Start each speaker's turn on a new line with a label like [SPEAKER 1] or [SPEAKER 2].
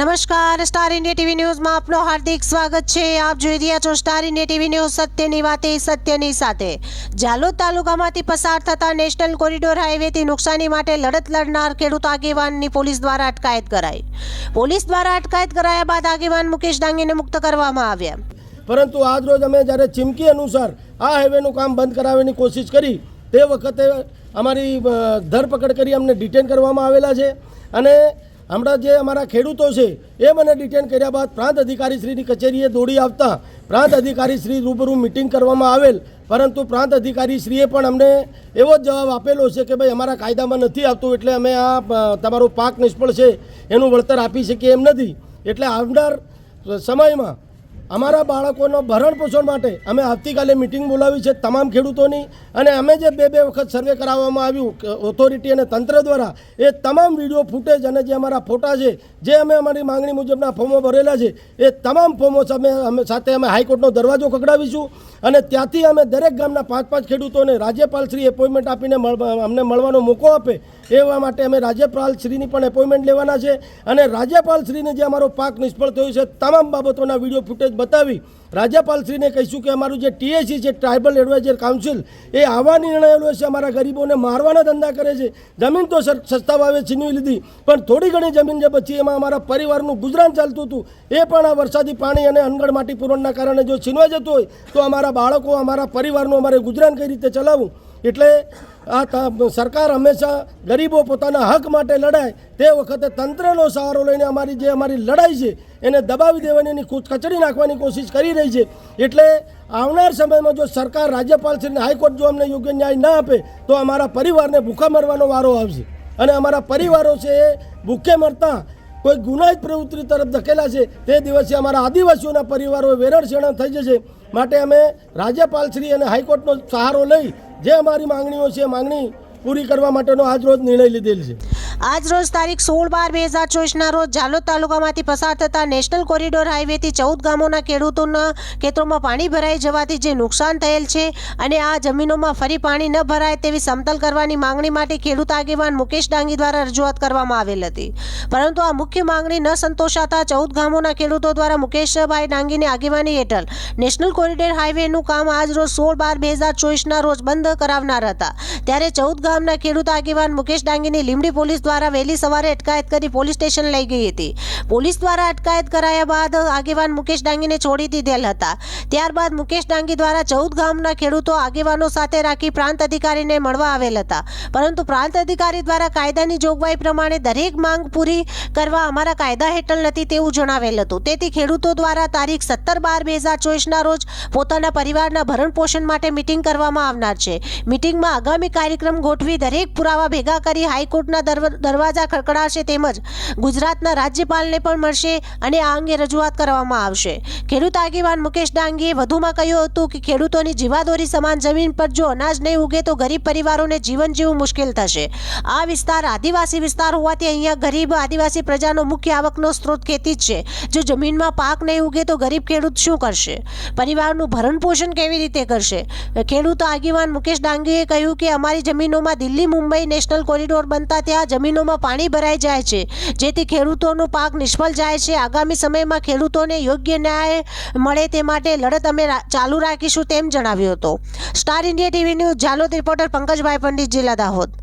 [SPEAKER 1] નમસ્કાર, star India TV ન્યૂઝમાં આપનું હાર્દિક સ્વાગત છે। આપ જોઈ રહ્યા છો સ્ટાર ઇન્ડિયા ટીવી ન્યૂઝ, સત્યની વાતે સત્યની સાથે। જાલોદ તાલુકામાંથી પસાર થતા નેશનલ કોરિડોર હાઈવેથી નુકસાની માટે લડત લડનાર ખેડૂત આગેવાનની પોલીસ દ્વારા અટકાયત કરાઈ। પોલીસ દ્વારા અટકાયત કરાયા બાદ આગેવાન મુકેશ ડાંગીને મુક્ત કરવામાં આવ્યા।
[SPEAKER 2] પરંતુ આજ રોજ અમે જ્યારે ચીમકી અનુસાર આ હાઈવેનું કામ બંધ કરાવવાની કોશિશ કરી તે વખતે અમારી ધરપકડ કરી અમને ડિટેન કરવામાં આવેલા છે અને હમણાં જે અમારા ખેડૂતો છે એ મને ડિટેન કર્યા બાદ પ્રાંત અધિકારીશ્રીની કચેરીએ દોડી આવતા પ્રાંત અધિકારીશ્રી રૂબરૂ મિટિંગ કરવામાં આવેલ, પરંતુ પ્રાંત અધિકારીશ્રીએ પણ અમને એવો જ જવાબ આપેલો છે કે ભાઈ અમારા કાયદામાં નથી આવતું, એટલે અમે આ તમારો પાક નિષ્ફળ છે એનું વળતર આપી શકીએ એમ નથી। એટલે આવનાર સમયમાં અમારા બાળકોનો ભરણ પોષણ માટે અમે આવતીકાલે મિટિંગ બોલાવી છે તમામ ખેડૂતોની, અને અમે જે બે વખત સર્વે કરાવવામાં આવ્યું ઓથોરિટી અને તંત્ર દ્વારા એ તમામ વિડીયો ફૂટેજ અને જે અમારા ફોટા છે જે અમે અમારી માંગણી મુજબના ફોર્મો ભરેલા છે એ તમામ ફોર્મો સાથે અમે હાઈકોર્ટનો દરવાજો ખખડાવીશું અને ત્યાંથી અમે દરેક ગામના 5-5 ખેડૂતોને રાજ્યપાલશ્રી એપોઇન્ટમેન્ટ આપીને અમને મળવાનો મોકો આપે એવા માટે અમે રાજ્યપાલશ્રીની પણ એપોઇન્ટમેન્ટ લેવાના છે અને રાજ્યપાલશ્રીને જે અમારો પાક નિષ્ફળ થયો છે તમામ બાબતોના વિડીયો ફૂટેજ બતાવી રાજ્યપાલશ્રીને કહીશું કે અમારું જે ટીએસી છે, ટ્રાઇબલ એડવાઇઝર કાઉન્સિલ, એ આવા નિર્ણયો લે છે, અમારા ગરીબોને મારવાના ધંધા કરે છે। જમીન તો સસ્તા ભાવે છીનવી લીધી, પણ થોડી ઘણી જમીન જે બચી એમાં અમારા પરિવારનું ગુજરાન ચાલતું હતું એ પણ આ વરસાદી પાણી અને અનગઢ માટી પૂરણના કારણે જો છીનવાઈ જતું હોય તો અમારા બાળકો, અમારા પરિવારનું અમારે ગુજરાન કઈ રીતે ચલાવવું। એટલે આ સરકાર હંમેશા ગરીબો પોતાના હક માટે લડાય તે વખતે તંત્રનો સહારો લઈને અમારી લડાઈ છે એને દબાવી દેવાની, એની કચડી નાખવાની કોશિશ કરી રહી છે। એટલે આવનાર સમયમાં જો સરકાર, રાજ્યપાલશ્રીને હાઈકોર્ટ જો અમને યોગ્ય ન્યાય ના આપે તો અમારા પરિવારને ભૂખા મરવાનો વારો આવશે અને અમારા પરિવારો છે એ ભૂખે મરતા કોઈ ગુનાહિત પ્રવૃત્તિ તરફ ધકેલા છે તે દિવસે અમારા આદિવાસીઓના પરિવારો વેરણશેરણ થઈ જશે। માટે અમે રાજ્યપાલશ્રી અને હાઈકોર્ટનો સહારો લઈ જે અમારી માંગણીઓ છે માંગણી પૂરી કરવા માટેનો આજ રોજ નિર્ણય લીધેલ છે।
[SPEAKER 1] આજ રોજ તારીખ 16/12/2024ના રોજ જાલોદ તાલુકામાંથી પસાર થતા નેશનલ કોરિડોર હાઈવેથી 14 ગામોના ખેડૂતોના ખેતરોમાં પાણી ભરાઈ જવાથી જે નુકસાન થયેલ છે અને આ જમીનોમાં ફરી પાણી ન ભરાય તેવી સમતલ કરવાની માંગણી માટે ખેડૂત આગેવાન મુકેશ ડાંગી દ્વારા રજૂઆત કરવામાં આવેલ હતી, પરંતુ આ મુખ્ય માંગણી ન સંતોષાતા 14 ગામોના ખેડૂતો દ્વારા મુકેશભાઈ ડાંગીની આગેવાની હેઠળ નેશનલ કોરિડોર હાઈવેનું કામ આજ રોજ 16/12/2024ના રોજ બંધ કરાવનાર હતા। ત્યારે 14 ગામના ખેડૂત આગેવાન મુકેશ ડાંગીની લીંબડી પોલીસ દ્વારા વહેલી સવારે અટકાયત કરી પોલીસ સ્ટેશન લઈ ગઈ હતી। પોલીસ દ્વારા અટકાયત કરાયા બાદ આગેવાન મુકેશ ડાંગીને છોડી દીધેલ હતા। ત્યારબાદ મુકેશ ડાંગી દ્વારા 14 ગામના ખેડૂતો આગેવાનો સાથે રાખી પ્રાંત અધિકારીને મળવા આવેલ હતા, પરંતુ પ્રાંત અધિકારી દ્વારા કાયદાની જોગવાઈ પ્રમાણે દરેક માંગ પૂરી કરવા અમારા કાયદા હેઠળ નથી તેવું જણાવેલ હતું। તેથી ખેડૂતો દ્વારા તારીખ 17/12/2024ના રોજ પોતાના પરિવારના ભરણ પોષણ માટે મિટિંગ કરવામાં આવનાર છે। મિટિંગમાં આગામી કાર્યક્રમ ગોઠવી દરેક પુરાવા ભેગા કરી હાઈકોર્ટના દરવાજા ખડખડાશે તેમજ ગુજરાતના રાજ્યપાલને પણ મળશે અને આ અંગે રજૂઆત કરવામાં આવશે। ખેડૂત આગેવાન મુકેશ ડાંગીએ વધુમાં કહ્યું હતું કે ખેડૂતોની જીવાદોરી સમાન જમીન પર જો અનાજ નહીં ઉગે તો ગરીબ પરિવારોને જીવન જીવવું મુશ્કેલ થશે। આ વિસ્તાર આદિવાસી વિસ્તાર હોવાથી અહીંયા ગરીબ આદિવાસી પ્રજાનો મુખ્ય આવકનો સ્ત્રોત ખેતી જ છે। જો જમીનમાં પાક નહીં ઉગે તો ગરીબ ખેડૂત શું કરશે? પરિવારનું ભરણ પોષણ કેવી રીતે કરશે? ખેડૂત આગેવાન મુકેશ ડાંગીએ કહ્યું કે અમારી જમીનોમાં દિલ્હી મુંબઈ નેશનલ કોરિડોર બનતા ત્યાં જમીનોમાં પાણી ભરાઈ જાય છે, જેથી ખેડૂતોનો પાક નિષ્ફળ જાય છે। આગામી સમયમાં ખેડૂતોને યોગ્ય ન્યાય મળે તે માટે લડત અમે ચાલુ રાખીશું તેમ જણાવ્યું હતું। Star India TV news Jhalod reporter Pankajbhai Pandit, જિલ્લા દાહોદ।